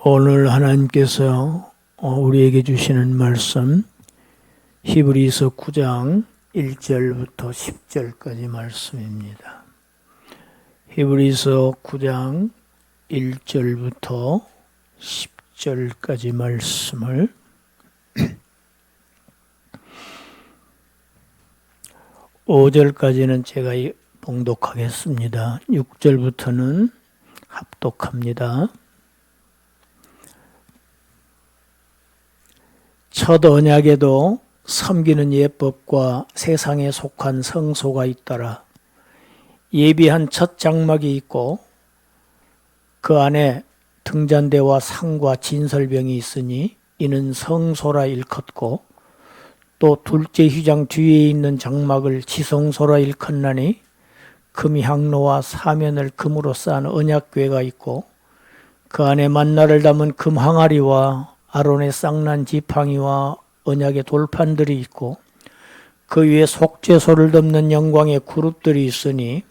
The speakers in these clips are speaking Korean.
오늘 하나님께서 우리에게 주시는 말씀 히브리서 9장 1절부터 10절까지 말씀입니다. 히브리서 9장 1절부터 10절까지 말씀을 5절까지는 제가 봉독하겠습니다. 6절부터는 합독합니다. 첫 언약에도 섬기는 예법과 세상에 속한 성소가 있더라. 예비한 첫 장막이 있고 그 안에 등잔대와 상과 진설병이 있으니 이는 성소라 일컫고 또 둘째 휘장 뒤에 있는 장막을 지성소라 일컫나니 금향로와 사면을 금으로 쌓은 언약궤가 있고 그 안에 만나를 담은 금 항아리와 아론의 쌍난 지팡이와 언약의 돌판들이 있고 그 위에 속죄소를 덮는 영광의 그룹들이 있으니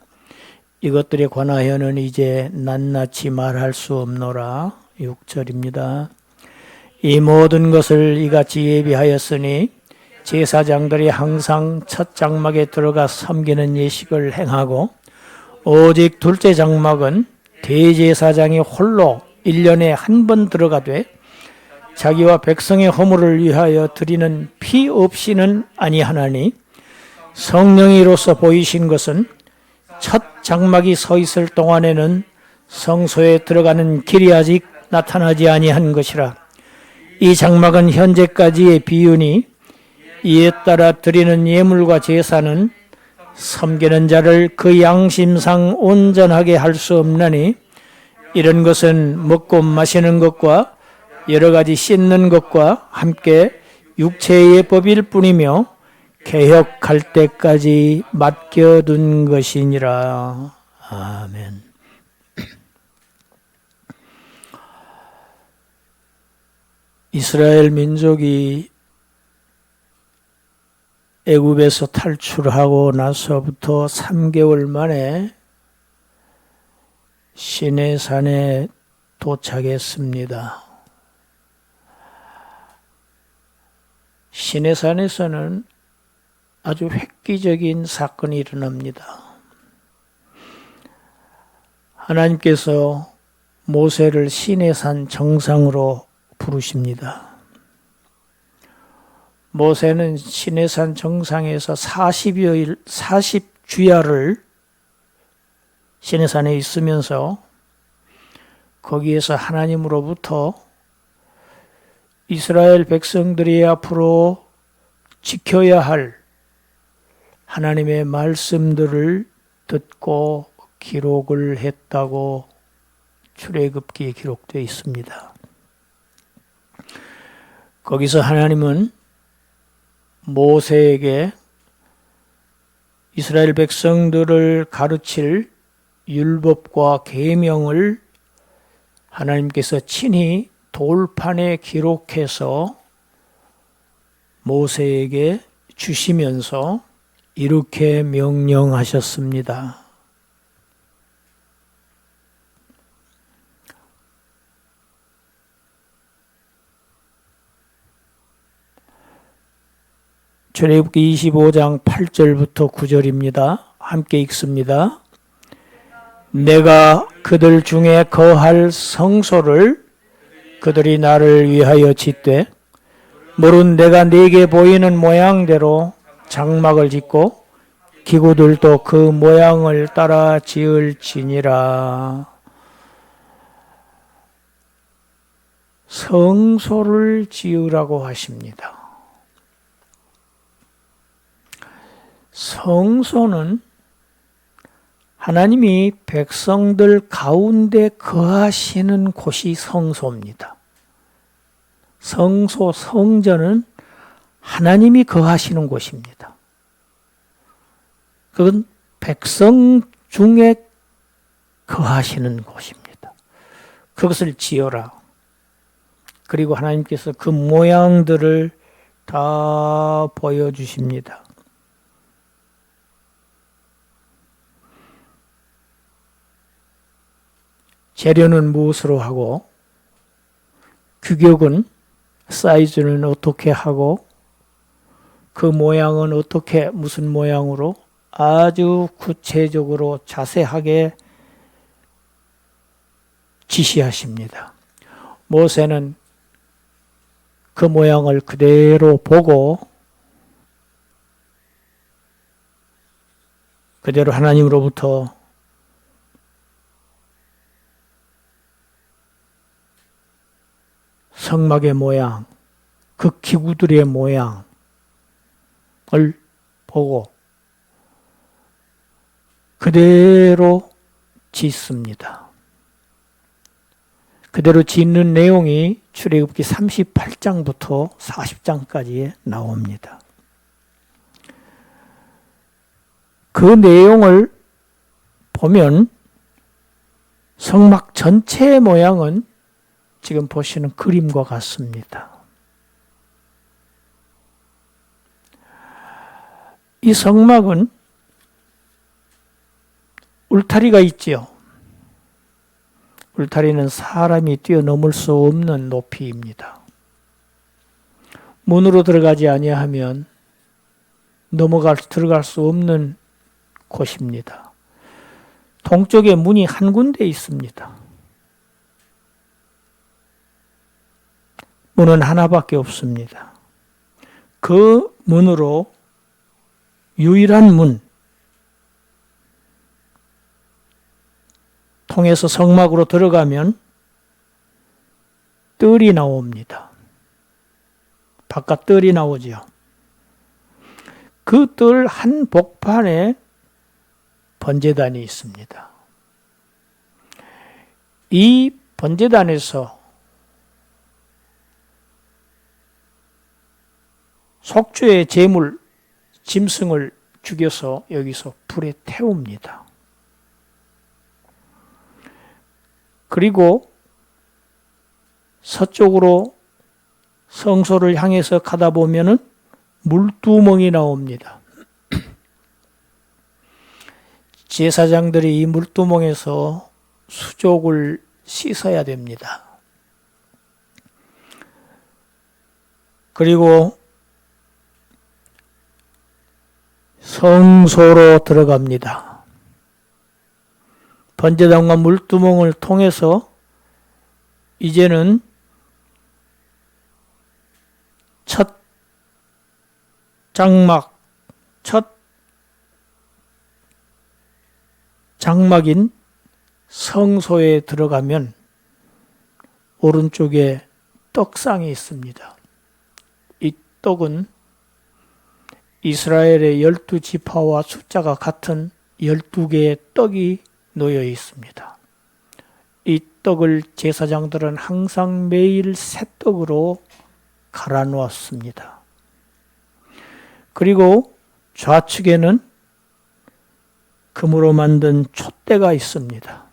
이것들에 관하여는 이제 낱낱이 말할 수 없노라. 6절입니다. 이 모든 것을 이같이 예비하였으니 제사장들이 항상 첫 장막에 들어가 섬기는 예식을 행하고 오직 둘째 장막은 대제사장이 홀로 1년에 한 번 들어가되 자기와 백성의 허물을 위하여 드리는 피 없이는 아니하나니 성령이로서 보이신 것은 첫 장막이 서 있을 동안에는 성소에 들어가는 길이 아직 나타나지 아니한 것이라. 이 장막은 현재까지의 비유니 이에 따라 드리는 예물과 제사는 섬기는 자를 그 양심상 온전하게 할 수 없나니 이런 것은 먹고 마시는 것과 여러 가지 씻는 것과 함께 육체의 예법일 뿐이며 개혁할 때까지 맡겨둔 것이니라. 아멘. 이스라엘 민족이 애굽에서 탈출하고 나서부터 3개월 만에 시내산에 도착했습니다. 시내산에서는 아주 획기적인 사건이 일어납니다. 하나님께서 모세를 시내산 정상으로 부르십니다. 모세는 시내산 정상에서 40주야를 시내산에 있으면서 거기에서 하나님으로부터 이스라엘 백성들이 앞으로 지켜야 할 하나님의 말씀들을 듣고 기록을 했다고 출애굽기에 기록되어 있습니다. 거기서 하나님은 모세에게 이스라엘 백성들을 가르칠 율법과 계명을 하나님께서 친히 돌판에 기록해서 모세에게 주시면서 이렇게 명령하셨습니다. 출애굽기 25장 8절부터 9절입니다. 함께 읽습니다. 내가 그들 중에 거할 성소를 그들이 나를 위하여 짓되 물은 내가 네게 보이는 모양대로 장막을 짓고 기구들도 그 모양을 따라 지을지니라. 성소를 지으라고 하십니다. 성소는 하나님이 백성들 가운데 거하시는 곳이 성소입니다. 성소, 성전은 하나님이 거하시는 곳입니다. 그건 백성 중에 거하시는 곳입니다. 그것을 지어라. 그리고 하나님께서 그 모양들을 다 보여주십니다. 재료는 무엇으로 하고 규격은, 사이즈는 어떻게 하고 그 모양은 어떻게 무슨 모양으로 아주 구체적으로 자세하게 지시하십니다. 모세는 그 모양을 그대로 보고 그대로 하나님으로부터 성막의 모양, 그 기구들의 모양을 보고 그대로 짓습니다. 그대로 짓는 내용이 출애굽기 38장부터 40장까지 나옵니다. 그 내용을 보면 성막 전체의 모양은 지금 보시는 그림과 같습니다. 이 성막은 울타리가 있지요. 울타리는 사람이 뛰어넘을 수 없는 높이입니다. 문으로 들어가지 아니하면 들어갈 수 없는 곳입니다. 동쪽에 문이 한 군데 있습니다. 문은 하나밖에 없습니다. 그 문으로 유일한 문, 통해서 성막으로 들어가면 뜰이 나옵니다. 바깥 뜰이 나오죠. 그 뜰 한 복판에 번제단이 있습니다. 이 번제단에서 속죄의 제물, 짐승을 죽여서 여기서 불에 태웁니다. 그리고 서쪽으로 성소를 향해서 가다 보면은 물두멍이 나옵니다. 제사장들이 이 물두멍에서 수족을 씻어야 됩니다. 그리고 성소로 들어갑니다. 번제단과 물두멍을 통해서 이제는 첫 장막인 성소에 들어가면 오른쪽에 떡상이 있습니다. 이 떡은 이스라엘의 12지파와 숫자가 같은 12개의 떡이 놓여 있습니다. 이 떡을 제사장들은 항상 매일 새 떡으로 갈아 놓았습니다. 그리고 좌측에는 금으로 만든 촛대가 있습니다.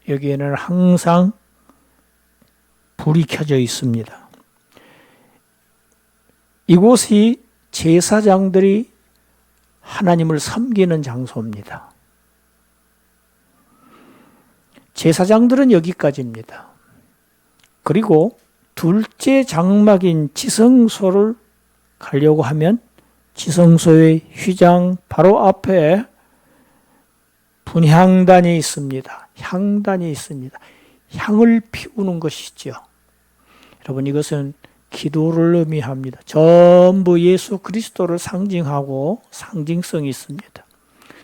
여기에는 항상 불이 켜져 있습니다. 이곳이 제사장들이 하나님을 섬기는 장소입니다. 제사장들은 여기까지입니다. 그리고 둘째 장막인 지성소를 가려고 하면 지성소의 휘장 바로 앞에 분향단이 있습니다. 향단이 있습니다. 향을 피우는 것이죠. 여러분, 이것은 기도를 의미합니다. 전부 예수 그리스도를 상징하고 상징성이 있습니다.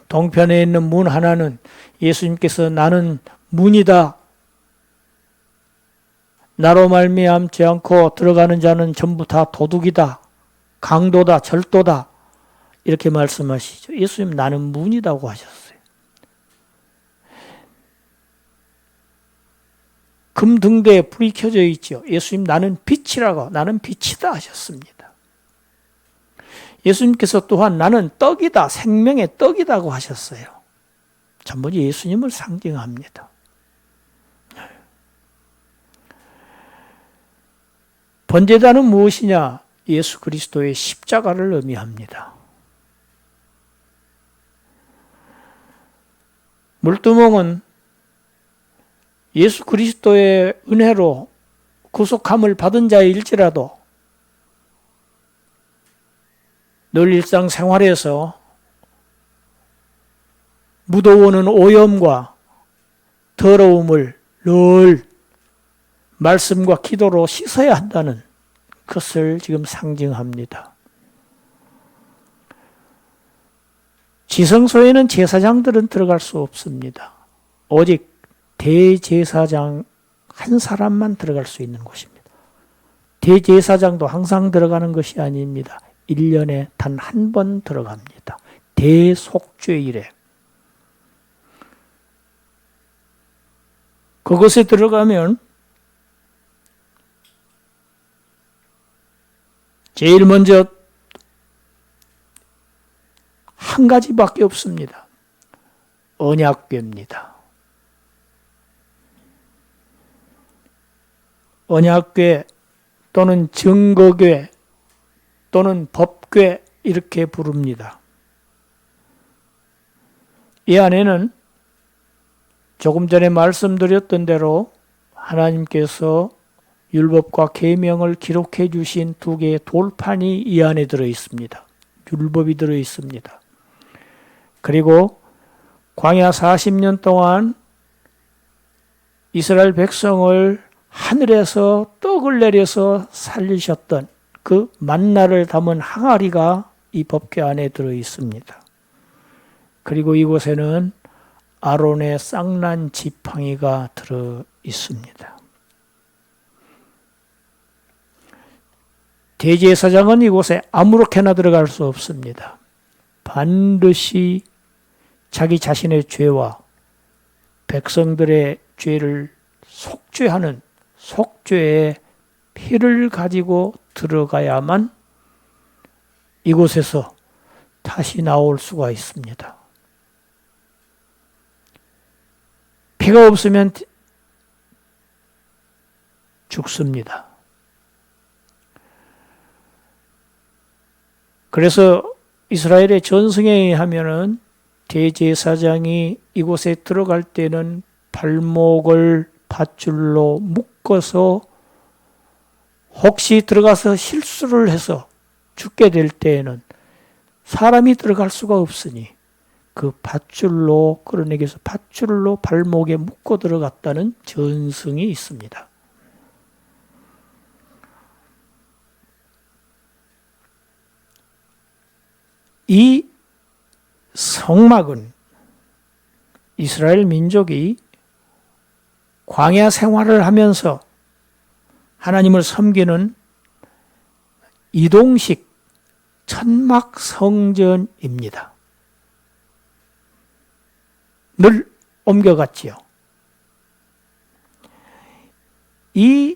동편에 있는 문 하나는 예수님께서 나는 문이다. 나로 말미암지 않고 들어가는 자는 전부 다 도둑이다. 강도다. 절도다. 이렇게 말씀하시죠. 예수님 나는 문이라고 하셨어요. 금등대에 불이 켜져 있죠. 예수님 나는 빛이라고, 나는 빛이다 하셨습니다. 예수님께서 또한 나는 떡이다, 생명의 떡이라고 하셨어요. 전부 예수님을 상징합니다. 번제단은 무엇이냐? 예수 그리스도의 십자가를 의미합니다. 물두멍은 예수 그리스도의 은혜로 구속함을 받은 자일지라도 늘 일상생활에서 묻어오는 오염과 더러움을 늘 말씀과 기도로 씻어야 한다는 것을 지금 상징합니다. 지성소에는 제사장들은 들어갈 수 없습니다. 오직 대제사장 한 사람만 들어갈 수 있는 곳입니다. 대제사장도 항상 들어가는 것이 아닙니다. 1년에 단 한 번 들어갑니다. 대속죄일에. 그것에 들어가면 제일 먼저 한 가지밖에 없습니다. 언약궤입니다. 언약궤 또는 증거궤 또는 법궤 이렇게 부릅니다. 이 안에는 조금 전에 말씀드렸던 대로 하나님께서 율법과 계명을 기록해 주신 두 개의 돌판이 이 안에 들어 있습니다. 율법이 들어 있습니다. 그리고 광야 40년 동안 이스라엘 백성을 하늘에서 떡을 내려서 살리셨던 그 만나를 담은 항아리가 이 법궤 안에 들어 있습니다. 그리고 이곳에는 아론의 쌍난 지팡이가 들어 있습니다. 대제사장은 이곳에 아무렇게나 들어갈 수 없습니다. 반드시 자기 자신의 죄와 백성들의 죄를 속죄하는 속죄의 피를 가지고 들어가야만 이곳에서 다시 나올 수가 있습니다. 피가 없으면 죽습니다. 그래서 이스라엘의 전승에 의하면은 대제사장이 이곳에 들어갈 때는 발목을 밧줄로 묶어서 혹시 들어가서 실수를 해서 죽게 될 때에는 사람이 들어갈 수가 없으니 그 밧줄로 끌어내기서 밧줄로 발목에 묶고 들어갔다는 전승이 있습니다. 이 성막은 이스라엘 민족이 광야 생활을 하면서 하나님을 섬기는 이동식 천막 성전입니다. 늘 옮겨갔지요. 이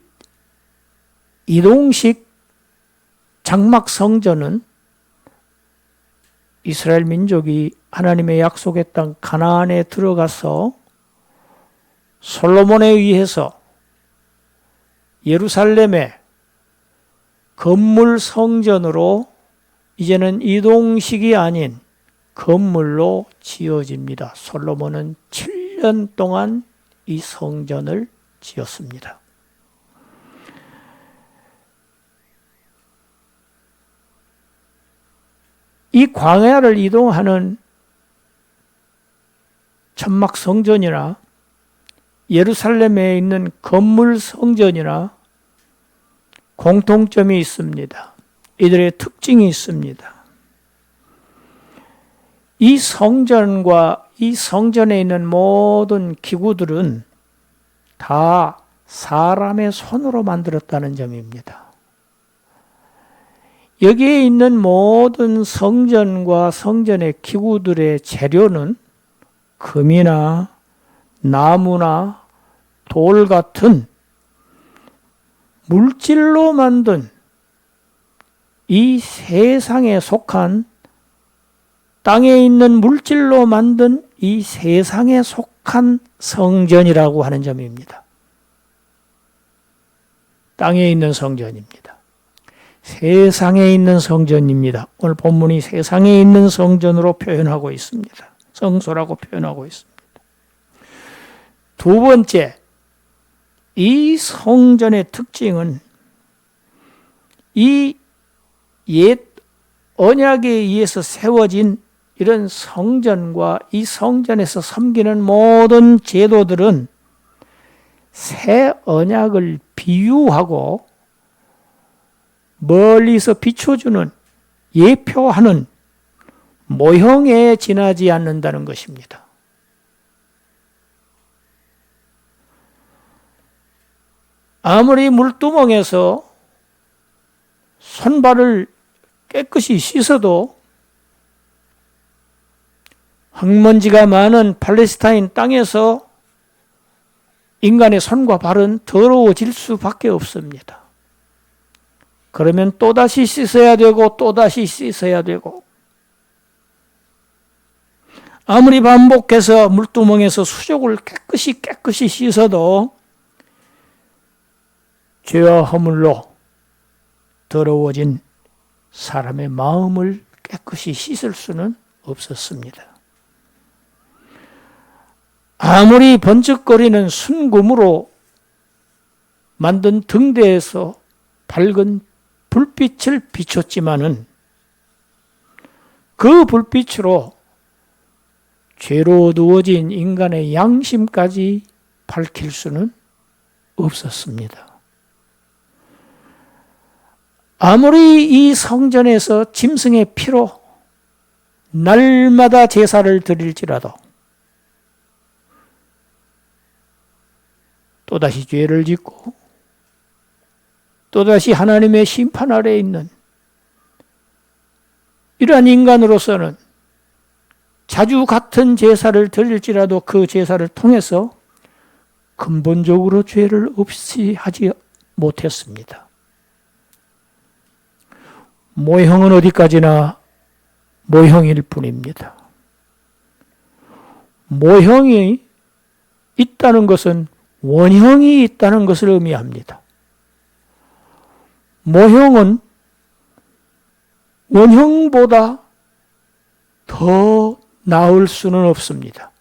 이동식 장막 성전은 이스라엘 민족이 하나님의 약속의 땅 가나안에 들어가서 솔로몬에 의해서 예루살렘의 건물 성전으로 이제는 이동식이 아닌 건물로 지어집니다. 솔로몬은 7년 동안 이 성전을 지었습니다. 이 광야를 이동하는 천막 성전이나 예루살렘에 있는 건물 성전이나 공통점이 있습니다. 이들의 특징이 있습니다. 이 성전과 이 성전에 있는 모든 기구들은 다 사람의 손으로 만들었다는 점입니다. 여기에 있는 모든 성전과 성전의 기구들의 재료는 금이나 나무나 돌 같은 물질로 만든 이 세상에 속한 땅에 있는 물질로 만든 이 세상에 속한 성전이라고 하는 점입니다. 땅에 있는 성전입니다. 세상에 있는 성전입니다. 오늘 본문이 세상에 있는 성전으로 표현하고 있습니다. 성소라고 표현하고 있습니다. 두 번째, 이 성전의 특징은 이 옛 언약에 의해서 세워진 이런 성전과 이 성전에서 섬기는 모든 제도들은 새 언약을 비유하고 멀리서 비춰주는, 예표하는 모형에 지나지 않는다는 것입니다. 아무리 물두멍에서 손발을 깨끗이 씻어도 흙먼지가 많은 팔레스타인 땅에서 인간의 손과 발은 더러워질 수밖에 없습니다. 그러면 또다시 씻어야 되고 또다시 씻어야 되고, 아무리 반복해서 물두멍에서 수족을 깨끗이 씻어도 죄와 허물로 더러워진 사람의 마음을 깨끗이 씻을 수는 없었습니다. 아무리 번쩍거리는 순금으로 만든 등대에서 밝은 불빛을 비췄지만은 그 불빛으로 죄로 어두워진 인간의 양심까지 밝힐 수는 없었습니다. 아무리 이 성전에서 짐승의 피로 날마다 제사를 드릴지라도 또다시 죄를 짓고 또다시 하나님의 심판 아래에 있는 이러한 인간으로서는 자주 같은 제사를 드릴지라도 그 제사를 통해서 근본적으로 죄를 없이 하지 못했습니다. 모형은 어디까지나 모형일 뿐입니다. 모형이 있다는 것은 원형이 있다는 것을 의미합니다. 모형은 원형보다 더 나을 수는 없습니다.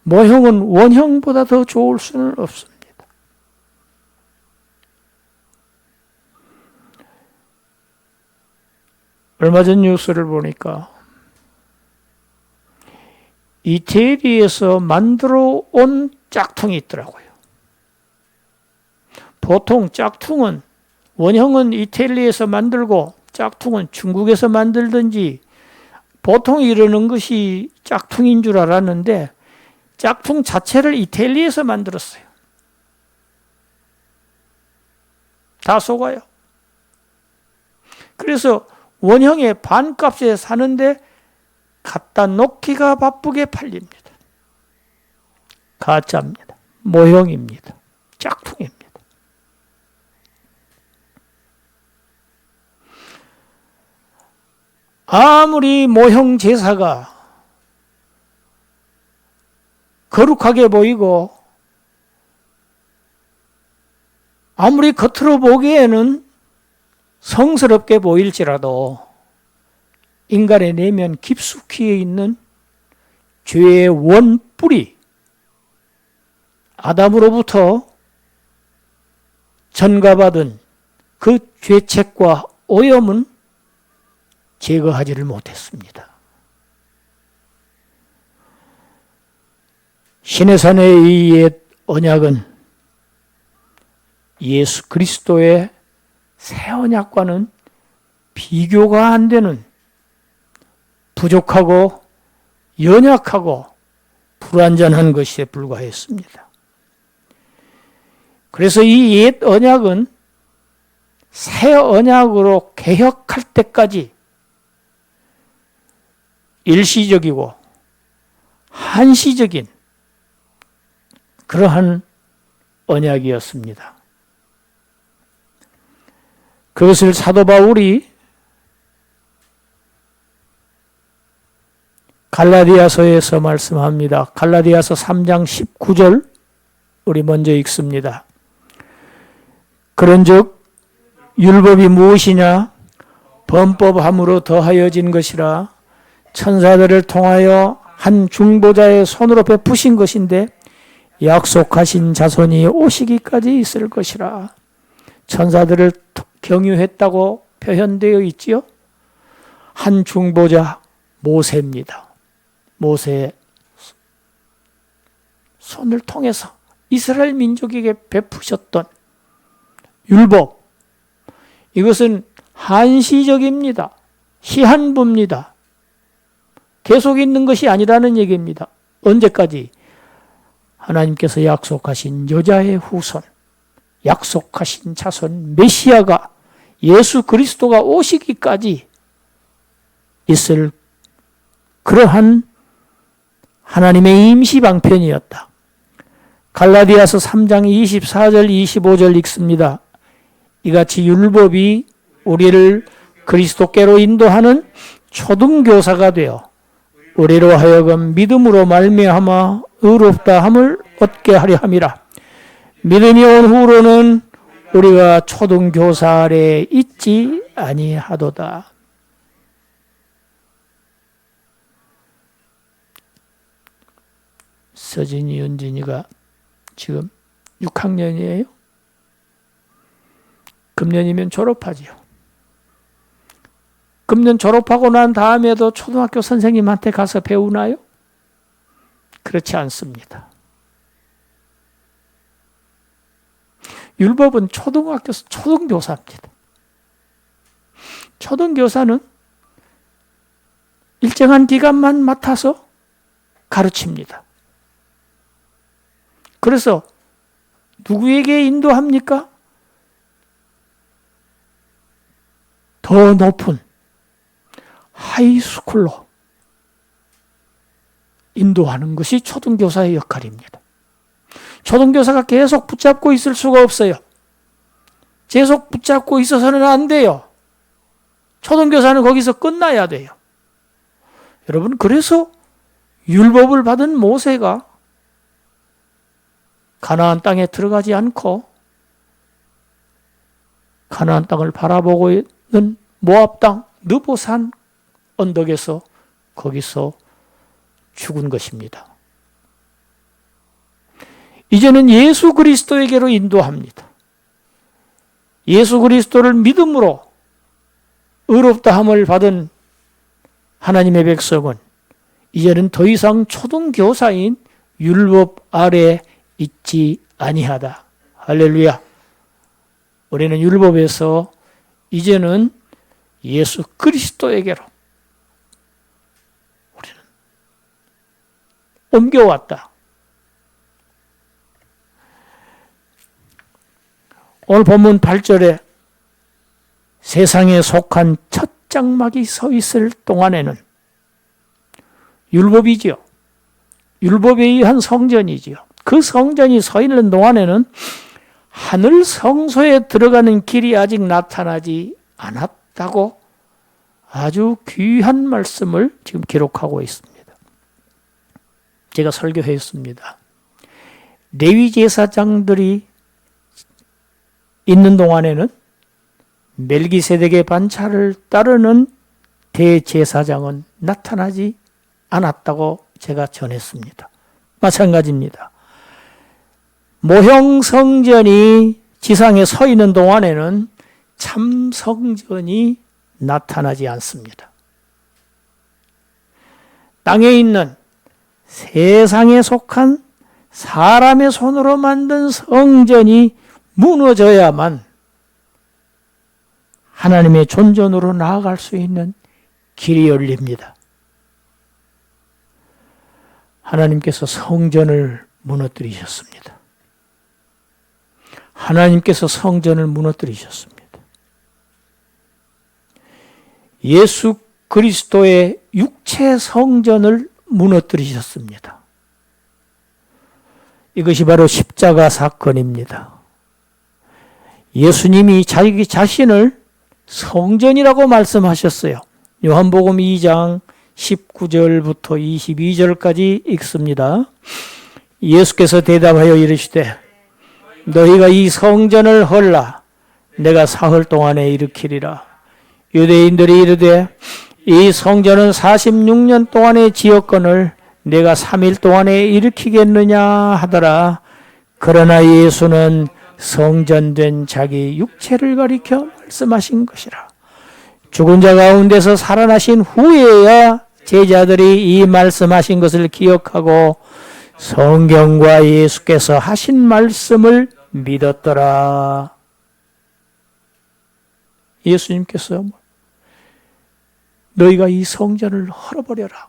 모형은 원형보다 더 좋을 수는 없습니다. 얼마 전 뉴스를 보니까 이태리에서 만들어 온 짝퉁이 있더라고요. 보통 짝퉁은, 원형은 이태리에서 만들고 짝퉁은 중국에서 만들든지 보통 이러는 것이 짝퉁인 줄 알았는데 짝퉁 자체를 이태리에서 만들었어요. 다 속아요. 그래서 원형의 반값에 사는데 갖다 놓기가 바쁘게 팔립니다. 가짜입니다. 모형입니다. 짝퉁입니다. 아무리 모형 제사가 거룩하게 보이고 아무리 겉으로 보기에는 성스럽게 보일지라도 인간의 내면 깊숙이 있는 죄의 원뿌리, 아담으로부터 전가받은 그 죄책과 오염은 제거하지를 못했습니다. 시내산의 이 옛 언약은 예수 그리스도의 새 언약과는 비교가 안 되는 부족하고 연약하고 불완전한 것에 불과했습니다. 그래서 이 옛 언약은 새 언약으로 개혁할 때까지 일시적이고 한시적인 그러한 언약이었습니다. 그것을 사도 바울이 갈라디아서에서 말씀합니다. 갈라디아서 3장 19절 우리 먼저 읽습니다. 그런즉 율법이 무엇이냐? 범법함으로 더하여진 것이라 천사들을 통하여 한 중보자의 손으로 베푸신 것인데 약속하신 자손이 오시기까지 있을 것이라. 천사들을 경유했다고 표현되어 있지요. 한 중보자 모세입니다. 모세의 손을 통해서 이스라엘 민족에게 베푸셨던 율법, 이것은 한시적입니다. 시한부입니다. 계속 있는 것이 아니라는 얘기입니다. 언제까지? 하나님께서 약속하신 여자의 후손, 약속하신 자손 메시아가, 예수 그리스도가 오시기까지 있을 그러한 하나님의 임시방편이었다. 갈라디아서 3장 24절 25절 읽습니다. 이같이 율법이 우리를 그리스도께로 인도하는 초등교사가 되어 우리로 하여금 믿음으로 말미암아 의롭다함을 얻게 하려 함이라. 믿음이 온 후로는 우리가 초등교사 아래에 있지 아니하도다. 서진이, 윤진이가 지금 6학년이에요. 금년이면 졸업하지요. 금년 졸업하고 난 다음에도 초등학교 선생님한테 가서 배우나요? 그렇지 않습니다. 율법은 초등교사입니다. 초등교사는 일정한 기간만 맡아서 가르칩니다. 그래서 누구에게 인도합니까? 더 높은 하이스쿨로 인도하는 것이 초등교사의 역할입니다. 초등교사가 계속 붙잡고 있을 수가 없어요. 계속 붙잡고 있어서는 안 돼요. 초등교사는 거기서 끝나야 돼요. 여러분, 그래서 율법을 받은 모세가 가나안 땅에 들어가지 않고 가나안 땅을 바라보고 있는 모압 땅 느보산 언덕에서 거기서 죽은 것입니다. 이제는 예수 그리스도에게로 인도합니다. 예수 그리스도를 믿음으로 의롭다함을 받은 하나님의 백성은 이제는 더 이상 초등교사인 율법 아래 있지 아니하다. 할렐루야. 우리는 율법에서 이제는 예수 그리스도에게로 우리는 옮겨왔다. 오늘 본문 8절에 세상에 속한 첫 장막이 서 있을 동안에는 율법이지요. 율법에 의한 성전이지요. 그 성전이 서 있는 동안에는 하늘 성소에 들어가는 길이 아직 나타나지 않았다고 아주 귀한 말씀을 지금 기록하고 있습니다. 제가 설교했습니다. 레위 제사장들이 있는 동안에는 멜기세덱의 반차를 따르는 대제사장은 나타나지 않았다고 제가 전했습니다. 마찬가지입니다. 모형 성전이 지상에 서 있는 동안에는 참 성전이 나타나지 않습니다. 땅에 있는 세상에 속한 사람의 손으로 만든 성전이 무너져야만 하나님의 존전으로 나아갈 수 있는 길이 열립니다. 하나님께서 성전을 무너뜨리셨습니다. 하나님께서 성전을 무너뜨리셨습니다. 예수 그리스도의 육체 성전을 무너뜨리셨습니다. 이것이 바로 십자가 사건입니다. 예수님이 자기 자신을 성전이라고 말씀하셨어요. 요한복음 2장 19절부터 22절까지 읽습니다. 예수께서 대답하여 이르시되 너희가 이 성전을 헐라 내가 사흘 동안에 일으키리라. 유대인들이 이르되 이 성전은 46년 동안의 지었건을 내가 3일 동안에 일으키겠느냐 하더라. 그러나 예수는 성전된 자기 육체를 가리켜 말씀하신 것이라. 죽은 자 가운데서 살아나신 후에야 제자들이 이 말씀하신 것을 기억하고 성경과 예수께서 하신 말씀을 믿었더라. 예수님께서 너희가 이 성전을 헐어버려라.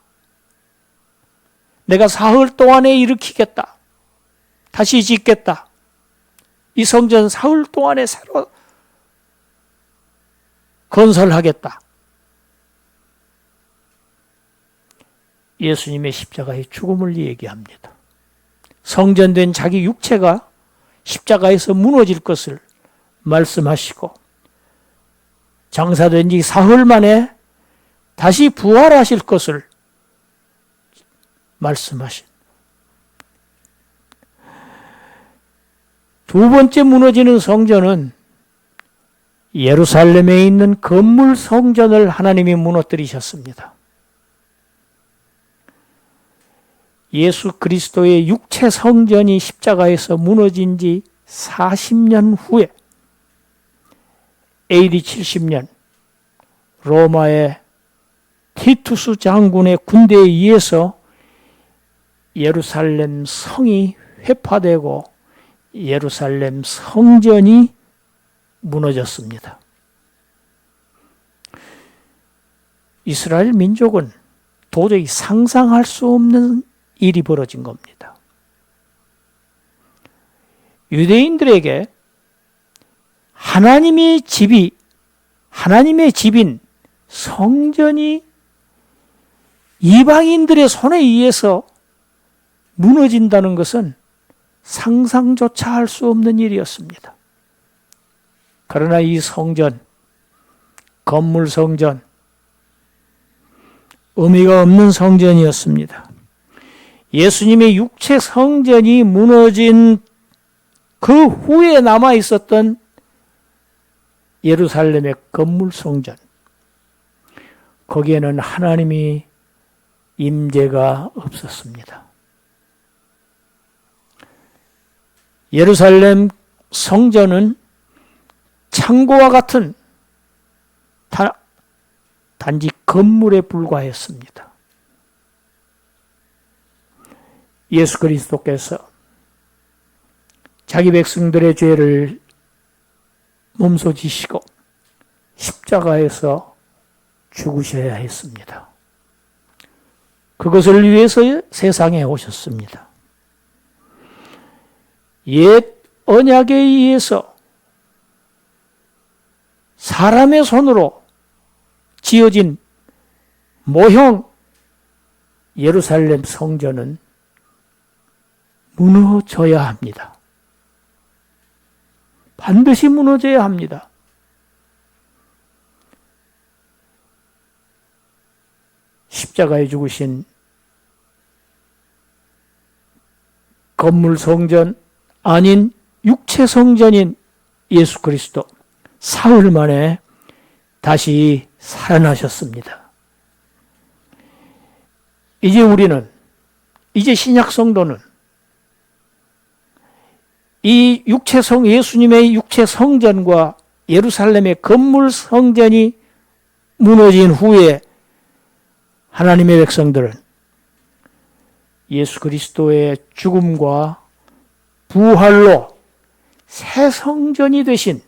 내가 사흘 동안에 일으키겠다. 다시 짓겠다. 이 성전 사흘 동안에 새로 건설하겠다. 예수님의 십자가의 죽음을 얘기합니다. 성전된 자기 육체가 십자가에서 무너질 것을 말씀하시고 장사된 지 사흘 만에 다시 부활하실 것을 말씀하신 두 번째 무너지는 성전은 예루살렘에 있는 건물 성전을 하나님이 무너뜨리셨습니다. 예수 그리스도의 육체 성전이 십자가에서 무너진 지 40년 후에 AD 70년 로마의 티투스 장군의 군대에 의해서 예루살렘 성이 회파되고 예루살렘 성전이 무너졌습니다. 이스라엘 민족은 도저히 상상할 수 없는 일이 벌어진 겁니다. 유대인들에게 하나님의 집인 성전이 이방인들의 손에 의해서 무너진다는 것은 상상조차 할 수 없는 일이었습니다. 그러나 이 성전, 건물 성전, 의미가 없는 성전이었습니다. 예수님의 육체 성전이 무너진 그 후에 남아 있었던 예루살렘의 건물 성전, 거기에는 하나님이 임재가 없었습니다. 예루살렘 성전은 창고와 같은 단지 건물에 불과했습니다. 예수 그리스도께서 자기 백성들의 죄를 몸소 지시고 십자가에서 죽으셔야 했습니다. 그것을 위해서 세상에 오셨습니다. 옛 언약에 의해서 사람의 손으로 지어진 모형 예루살렘 성전은 무너져야 합니다. 반드시 무너져야 합니다. 십자가에 죽으신 건물 성전 아닌 육체 성전인 예수 그리스도, 사흘 만에 다시 살아나셨습니다. 이제 신약 성도는 이 예수님의 육체 성전과 예루살렘의 건물 성전이 무너진 후에 하나님의 백성들은 예수 그리스도의 죽음과 부활로 새 성전이 되신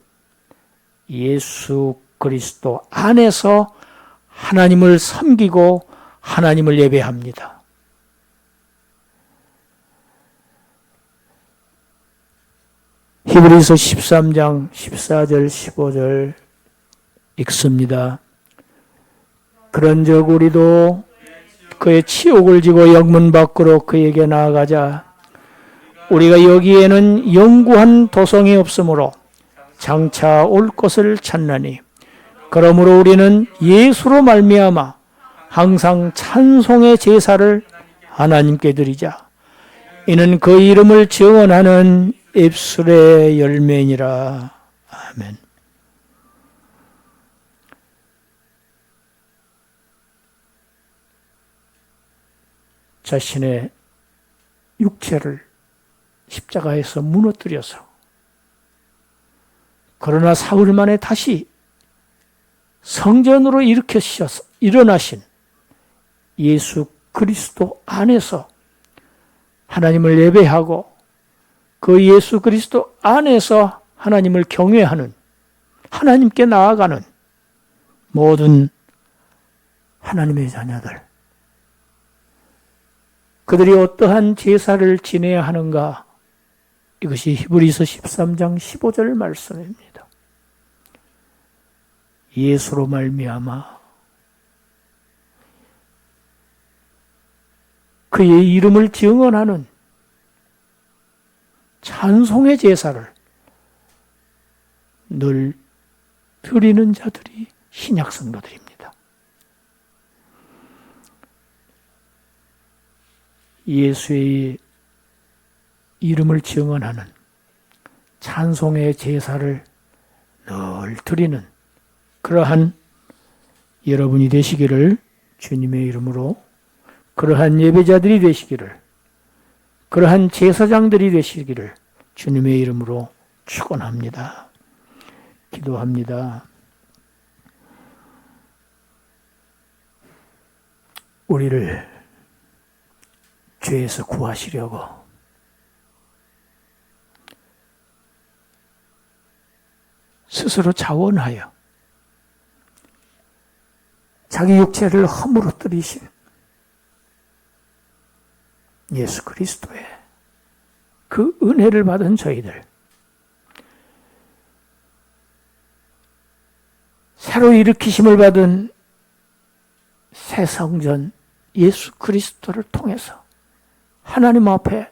예수 그리스도 안에서 하나님을 섬기고 하나님을 예배합니다. 히브리서 13장 14절 15절 읽습니다. 그런즉 우리도 그의 치욕을 지고 영문 밖으로 그에게 나아가자. 우리가 여기에는 영구한 도성이 없으므로 장차 올 것을 찾나니 그러므로 우리는 예수로 말미암아 항상 찬송의 제사를 하나님께 드리자. 이는 그 이름을 증언하는 입술의 열매니라. 아멘. 자신의 육체를 십자가에서 무너뜨려서 그러나 사흘 만에 다시 성전으로 일으켜셔서 일어나신 예수 그리스도 안에서 하나님을 예배하고 그 예수 그리스도 안에서 하나님을 경외하는, 하나님께 나아가는 모든 하나님의 자녀들, 그들이 어떠한 제사를 지내야 하는가? 이것이 히브리서 13장 15절 말씀입니다. 예수로 말미암아 그의 이름을 증언하는 찬송의 제사를 늘 드리는 자들이 신약 성도들입니다. 예수의 이름을 증언하는 찬송의 제사를 늘 드리는 그러한 여러분이 되시기를 주님의 이름으로, 그러한 예배자들이 되시기를, 그러한 제사장들이 되시기를 주님의 이름으로 축원합니다. 기도합니다. 우리를 죄에서 구하시려고 스스로 자원하여 자기 육체를 허물어뜨리신 예수 그리스도의 그 은혜를 받은 저희들, 새로 일으키심을 받은 새 성전 예수 그리스도를 통해서 하나님 앞에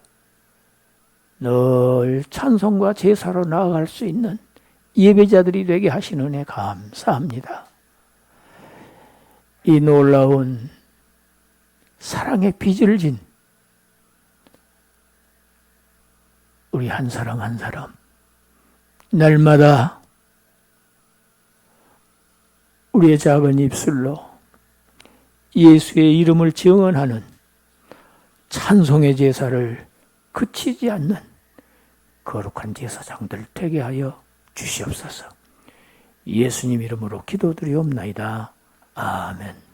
늘 찬송과 제사로 나아갈 수 있는 예배자들이 되게 하신 은혜 감사합니다. 이 놀라운 사랑의 빚을 진 우리 한 사람 한 사람, 날마다 우리의 작은 입술로 예수의 이름을 증언하는 찬송의 제사를 그치지 않는 거룩한 제사장들 되게 하여 주시옵소서. 예수님 이름으로 기도드리옵나이다. 아멘.